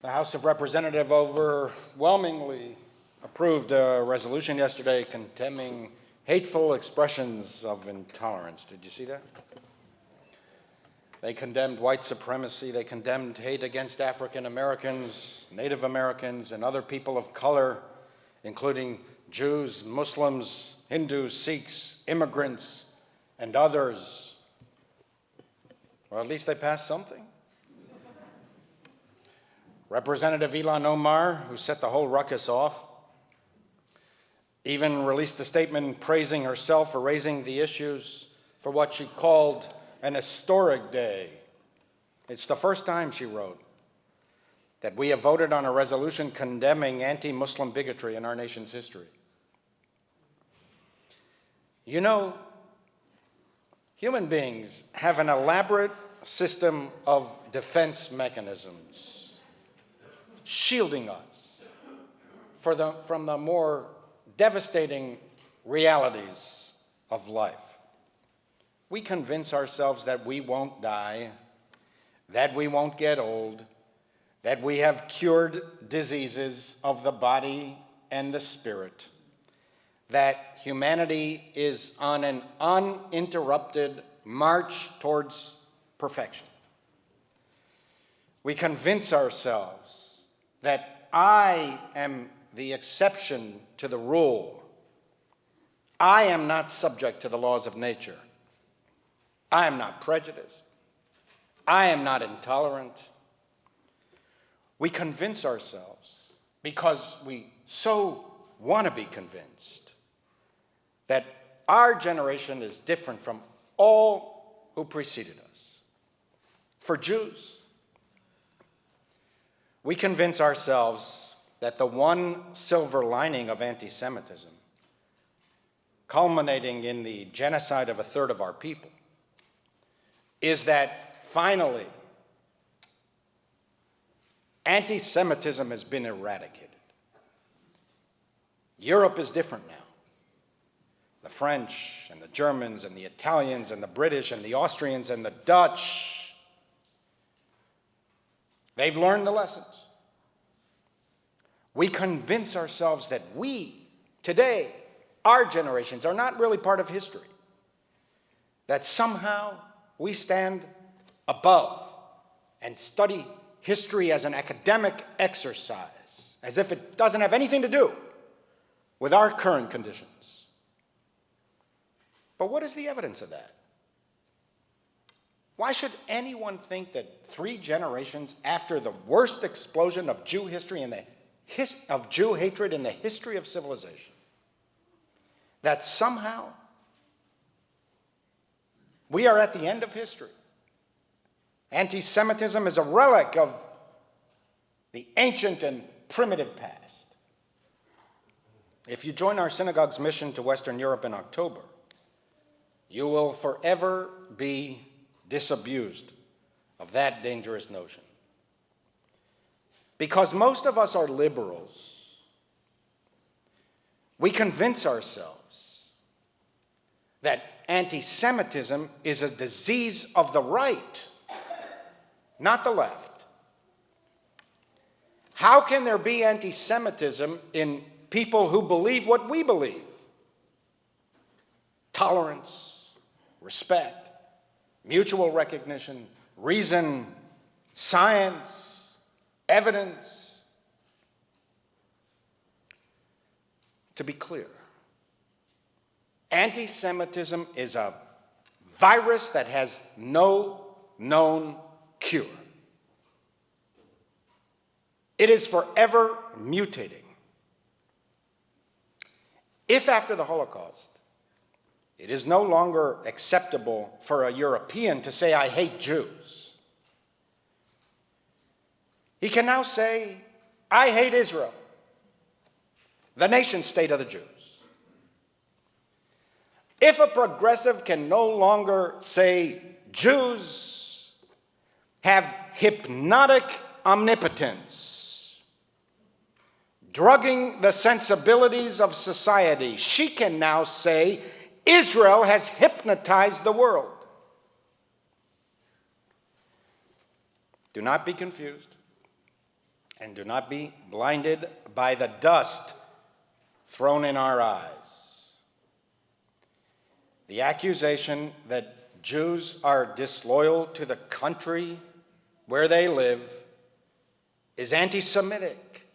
The House of Representatives overwhelmingly approved a resolution yesterday condemning hateful expressions of intolerance. Did you see that? They condemned white supremacy. They condemned hate against African Americans, Native Americans, and other people of color, including Jews, Muslims, Hindus, Sikhs, immigrants, and others. Or at least they passed something. Representative Ilhan Omar, who set the whole ruckus off, even released a statement praising herself for raising the issues for what she called an historic day. It's the first time, she wrote, that we have voted on a resolution condemning anti-Muslim bigotry in our nation's history. You know, human beings have an elaborate system of defense mechanisms shielding us from the more devastating realities of life. We convince ourselves that we won't die, that we won't get old, that we have cured diseases of the body and the spirit, that humanity is on an uninterrupted march towards perfection. We convince ourselves that I am the exception to the rule. I am not subject to the laws of nature. I am not prejudiced. I am not intolerant. We convince ourselves, because we so want to be convinced, that our generation is different from all who preceded us. For Jews, we convince ourselves that the one silver lining of anti-Semitism, culminating in the genocide of a third of our people, is that finally anti-Semitism has been eradicated. Europe is different now. The French and the Germans and the Italians and the British and the Austrians and the Dutch, they've learned the lessons. We convince ourselves that we, today, our generations, are not really part of history. That somehow we stand above and study history as an academic exercise, as if it doesn't have anything to do with our current conditions. But what is the evidence of that? Why should anyone think that 3 generations after the worst explosion of Jew history of Jew hatred in the history of civilization, that somehow we are at the end of history? Anti-Semitism is a relic of the ancient and primitive past. If you join our synagogue's mission to Western Europe in October, you will forever be disabused of that dangerous notion. Because most of us are liberals, we convince ourselves that anti-Semitism is a disease of the right, not the left. How can there be anti-Semitism in people who believe what we believe? Tolerance, respect, mutual recognition, reason, science, evidence. To be clear, anti-Semitism is a virus that has no known cure. It is forever mutating. If after the Holocaust, it is no longer acceptable for a European to say, I hate Jews, he can now say, I hate Israel, the nation state of the Jews. If a progressive can no longer say, Jews have hypnotic omnipotence, drugging the sensibilities of society, she can now say, Israel has hypnotized the world. Do not be confused. And do not be blinded by the dust thrown in our eyes. The accusation that Jews are disloyal to the country where they live is anti-Semitic.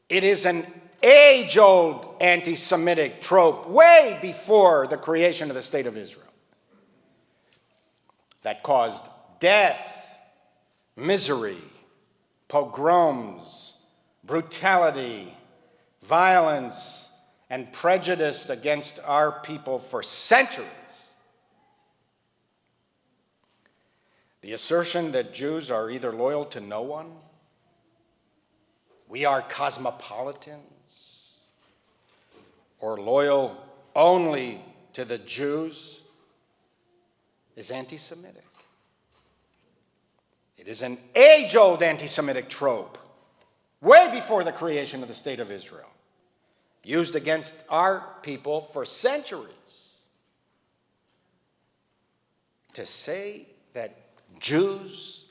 It is an age-old anti-Semitic trope way before the creation of the State of Israel that caused death, misery, pogroms, brutality, violence, and prejudice against our people for centuries. The assertion that Jews are either loyal to no one, we are cosmopolitans, or loyal only to the Jews is anti-Semitic. It is an age-old anti-Semitic trope, way before the creation of the State of Israel, used against our people for centuries. To say that Jews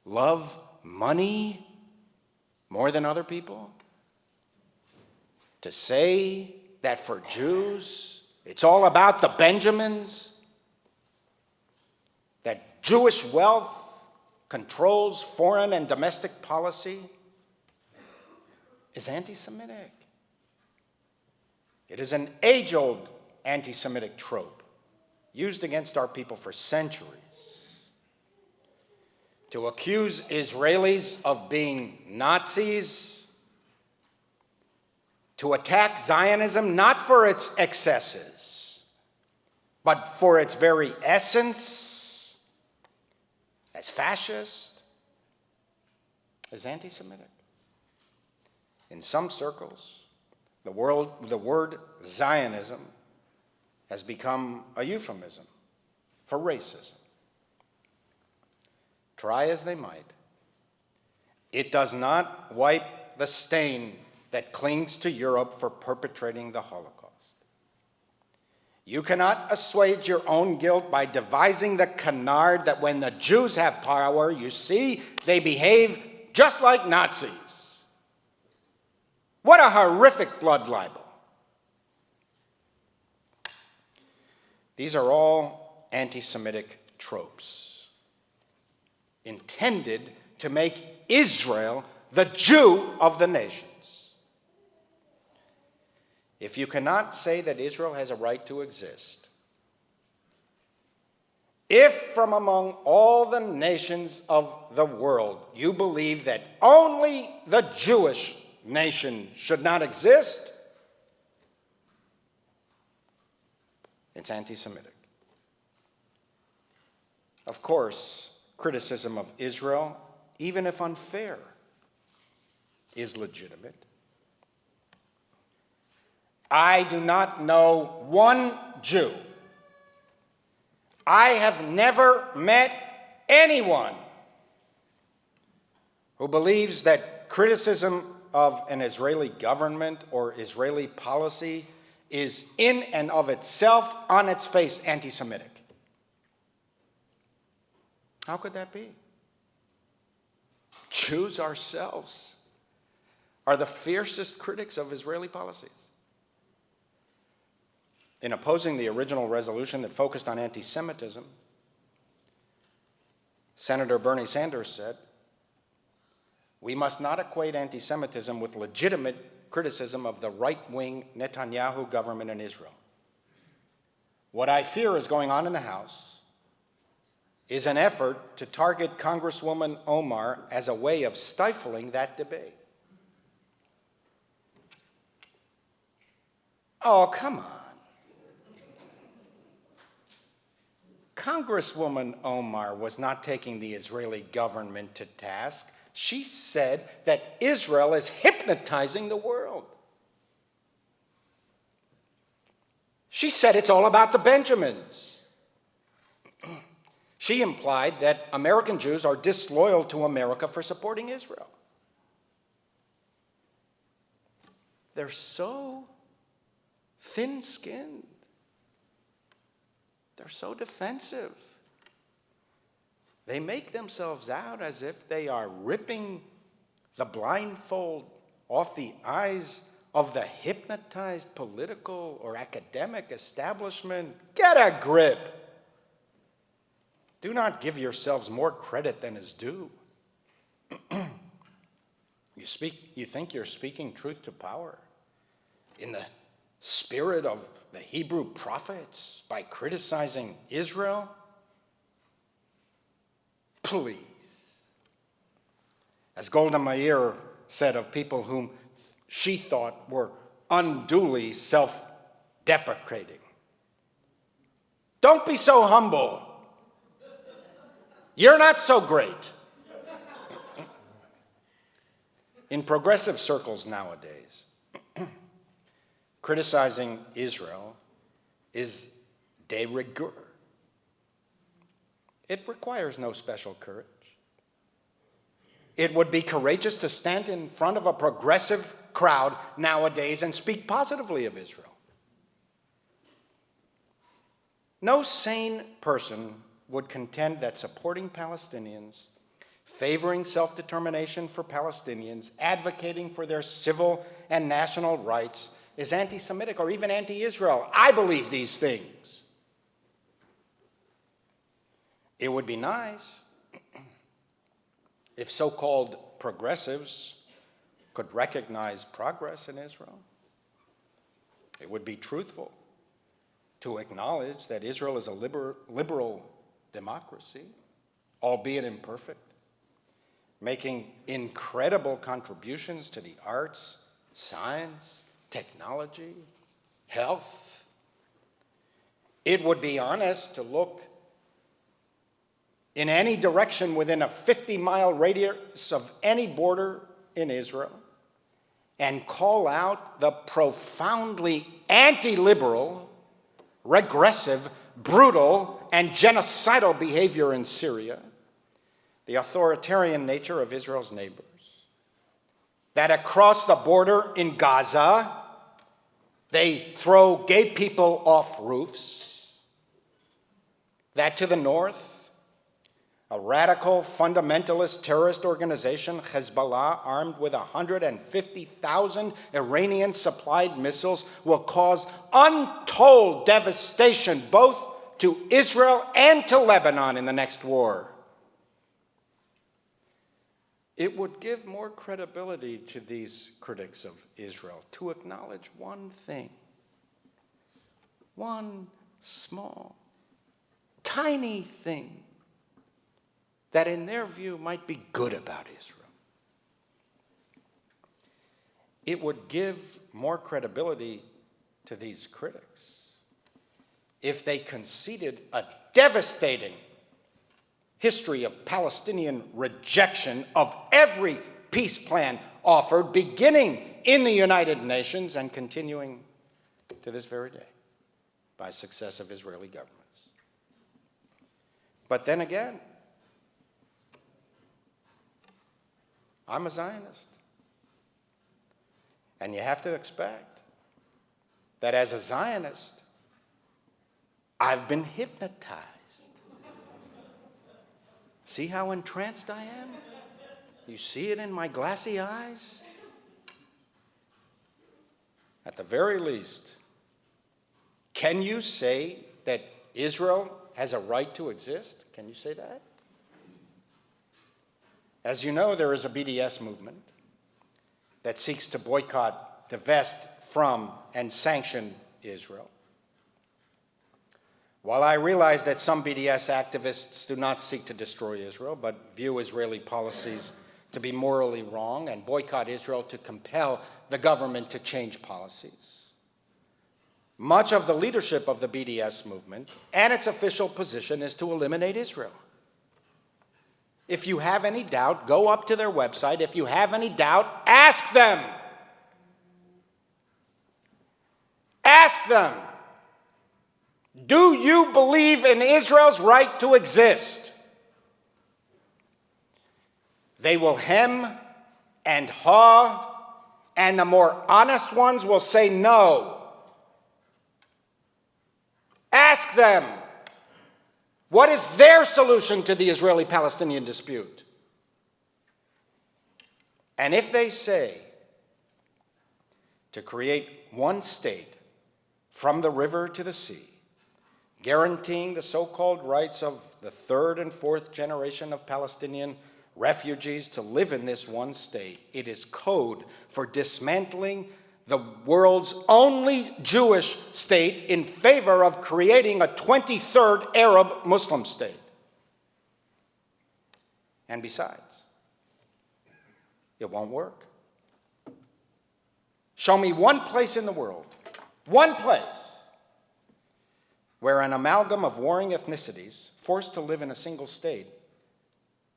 love money more than other people, to say that for Jews it's all about the Benjamins, that Jewish wealth controls foreign and domestic policy, is anti-Semitic. It is an age-old anti-Semitic trope used against our people for centuries. To accuse Israelis of being Nazis, to attack Zionism not for its excesses, but for its very essence, as fascist, is anti-Semitic. In some circles, the word Zionism has become a euphemism for racism. Try as they might, it does not wipe the stain that clings to Europe for perpetrating the Holocaust. You cannot assuage your own guilt by devising the canard that when the Jews have power, you see, they behave just like Nazis. What a horrific blood libel. These are all anti-Semitic tropes intended to make Israel the Jew of the nations. If you cannot say that Israel has a right to exist, if from among all the nations of the world you believe that only the Jewish nation should not exist, it's anti-Semitic. Of course, criticism of Israel, even if unfair, is legitimate. I do not know one Jew. I have never met anyone who believes that criticism of an Israeli government or Israeli policy is in and of itself, on its face, anti-Semitic. How could that be? Jews ourselves are the fiercest critics of Israeli policies. In opposing the original resolution that focused on anti-Semitism, Senator Bernie Sanders said, "We must not equate anti-Semitism with legitimate criticism of the right-wing Netanyahu government in Israel. What I fear is going on in the House is an effort to target Congresswoman Omar as a way of stifling that debate." Oh, come on. Congresswoman Omar was not taking the Israeli government to task. She said that Israel is hypnotizing the world. She said it's all about the Benjamins. She implied that American Jews are disloyal to America for supporting Israel. They're so thin-skinned. They're so defensive. They make themselves out as if they are ripping the blindfold off the eyes of the hypnotized political or academic establishment. Get a grip. Do not give yourselves more credit than is due. You think you're speaking truth to power in the spirit of the Hebrew prophets by criticizing Israel? Please. As Golda Meir said of people whom she thought were unduly self-deprecating, don't be so humble. You're not so great. In progressive circles nowadays, criticizing Israel is de rigueur. It requires no special courage. It would be courageous to stand in front of a progressive crowd nowadays and speak positively of Israel. No sane person would contend that supporting Palestinians, favoring self-determination for Palestinians, advocating for their civil and national rights is anti-Semitic or even anti-Israel. I believe these things. It would be nice if so-called progressives could recognize progress in Israel. It would be truthful to acknowledge that Israel is a liberal democracy, albeit imperfect, making incredible contributions to the arts, science, technology, health. It would be honest to look in any direction within a 50-mile radius of any border in Israel and call out the profoundly anti-liberal, regressive, brutal, and genocidal behavior in Syria, the authoritarian nature of Israel's neighbors, that across the border in Gaza, they throw gay people off roofs, that to the north, a radical fundamentalist terrorist organization, Hezbollah, armed with 150,000 Iranian-supplied missiles, will cause untold devastation both to Israel and to Lebanon in the next war. It would give more credibility to these critics of Israel to acknowledge one thing, one small, tiny thing that in their view might be good about Israel. It would give more credibility to these critics if they conceded a devastating history of Palestinian rejection of every peace plan offered, beginning in the United Nations and continuing to this very day by successive Israeli governments. But then again, I'm a Zionist. And you have to expect that as a Zionist, I've been hypnotized. See how entranced I am? You see it in my glassy eyes? At the very least, can you say that Israel has a right to exist? Can you say that? As you know, there is a BDS movement that seeks to boycott, divest from, and sanction Israel. While I realize that some BDS activists do not seek to destroy Israel, but view Israeli policies to be morally wrong and boycott Israel to compel the government to change policies, much of the leadership of the BDS movement and its official position is to eliminate Israel. If you have any doubt, go up to their website. If you have any doubt, ask them. Ask them. Do you believe in Israel's right to exist? They will hem and haw, and the more honest ones will say no. Ask them. What is their solution to the Israeli-Palestinian dispute? And if they say to create one state from the river to the sea, guaranteeing the so-called rights of the third and fourth generation of Palestinian refugees to live in this one state, it is code for dismantling the world's only Jewish state in favor of creating a 23rd Arab Muslim state. And besides, it won't work. Show me one place in the world, one place, where an amalgam of warring ethnicities forced to live in a single state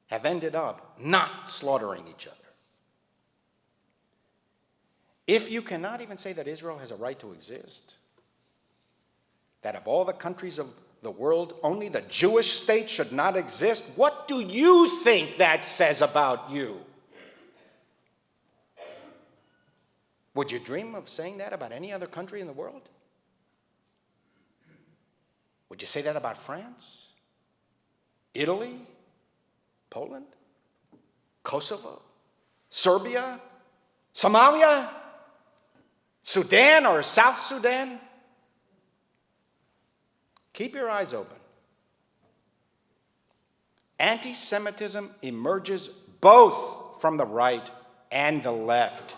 have ended up not slaughtering each other. If you cannot even say that Israel has a right to exist, that of all the countries of the world, only the Jewish state should not exist, what do you think that says about you? Would you dream of saying that about any other country in the world? Would you say that about France, Italy, Poland, Kosovo, Serbia, Somalia, Sudan or South Sudan? Keep your eyes open. Anti-Semitism emerges both from the right and the left.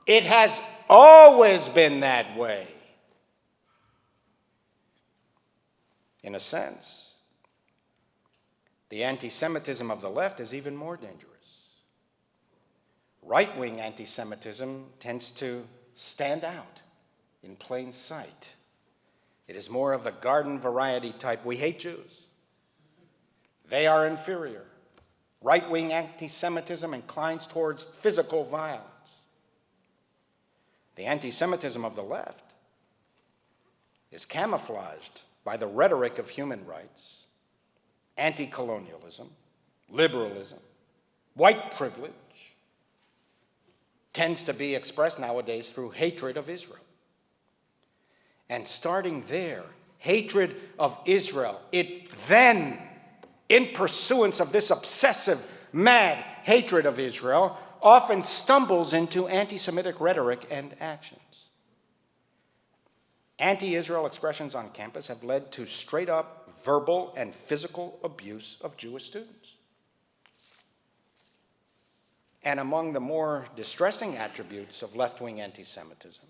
It has always been that way. In a sense, the anti-Semitism of the left is even more dangerous. Right-wing anti-Semitism tends to stand out in plain sight. It is more of the garden variety type. We hate Jews. They are inferior. Right-wing anti-Semitism inclines towards physical violence. The anti-Semitism of the left is camouflaged by the rhetoric of human rights, anti-colonialism, liberalism, white privilege, tends to be expressed nowadays through hatred of Israel. And starting there, hatred of Israel, it then, in pursuance of this obsessive, mad hatred of Israel, often stumbles into anti-Semitic rhetoric and actions. Anti-Israel expressions on campus have led to straight-up verbal and physical abuse of Jewish students. And among the more distressing attributes of left-wing anti-Semitism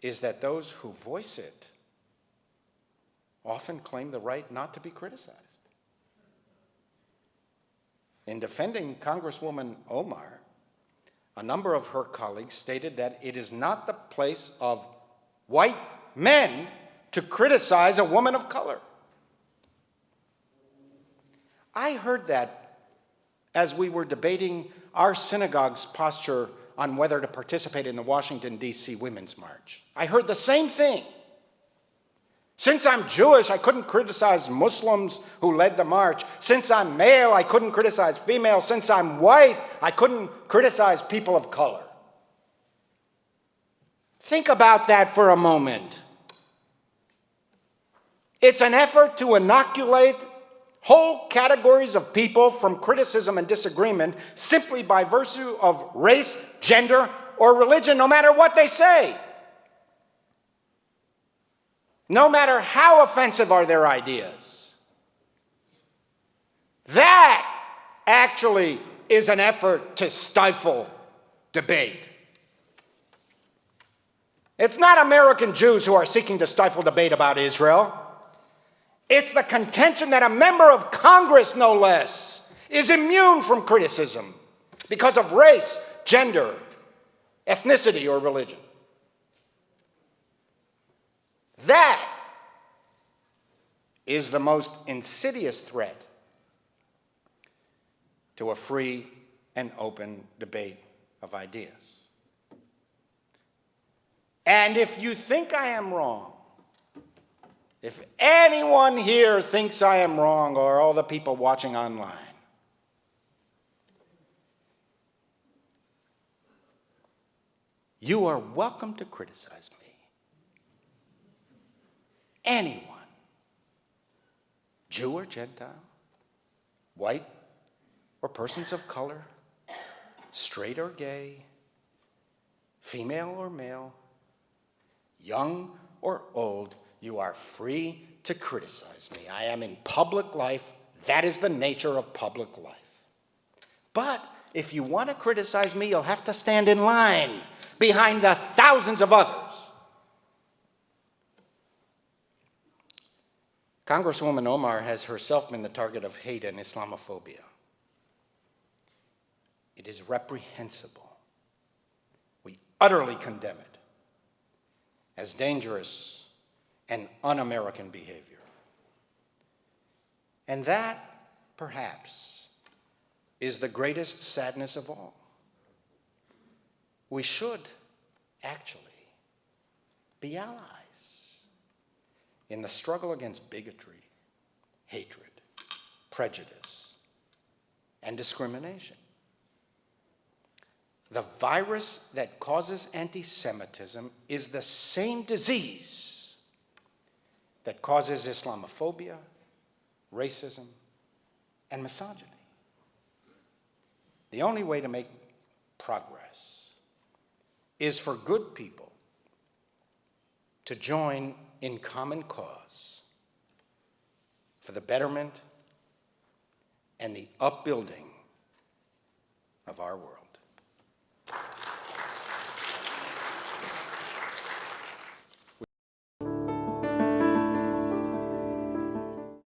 is that those who voice it often claim the right not to be criticized. In defending Congresswoman Omar, a number of her colleagues stated that it is not the place of white men to criticize a woman of color. I heard that as we were debating our synagogue's posture on whether to participate in the Washington, D.C. Women's March. I heard the same thing. Since I'm Jewish, I couldn't criticize Muslims who led the march. Since I'm male, I couldn't criticize females. Since I'm white, I couldn't criticize people of color. Think about that for a moment. It's an effort to inoculate whole categories of people from criticism and disagreement simply by virtue of race, gender, or religion, no matter what they say. No matter how offensive are their ideas. That actually is an effort to stifle debate. It's not American Jews who are seeking to stifle debate about Israel. It's the contention that a member of Congress, no less, is immune from criticism because of race, gender, ethnicity, or religion. That is the most insidious threat to a free and open debate of ideas. And if you think I am wrong, if anyone here thinks I am wrong, or all the people watching online, you are welcome to criticize me. Anyone. Jew or Gentile, white or persons of color, straight or gay, female or male, young or old, you are free to criticize me. I am in public life. That is the nature of public life. But if you want to criticize me, you'll have to stand in line behind the thousands of others. Congresswoman Omar has herself been the target of hate and Islamophobia. It is reprehensible. We utterly condemn it as dangerous and un-American behavior. And that, perhaps, is the greatest sadness of all. We should actually be allies in the struggle against bigotry, hatred, prejudice, and discrimination. The virus that causes anti-Semitism is the same disease that causes Islamophobia, racism, and misogyny. The only way to make progress is for good people to join in common cause for the betterment and the upbuilding of our world.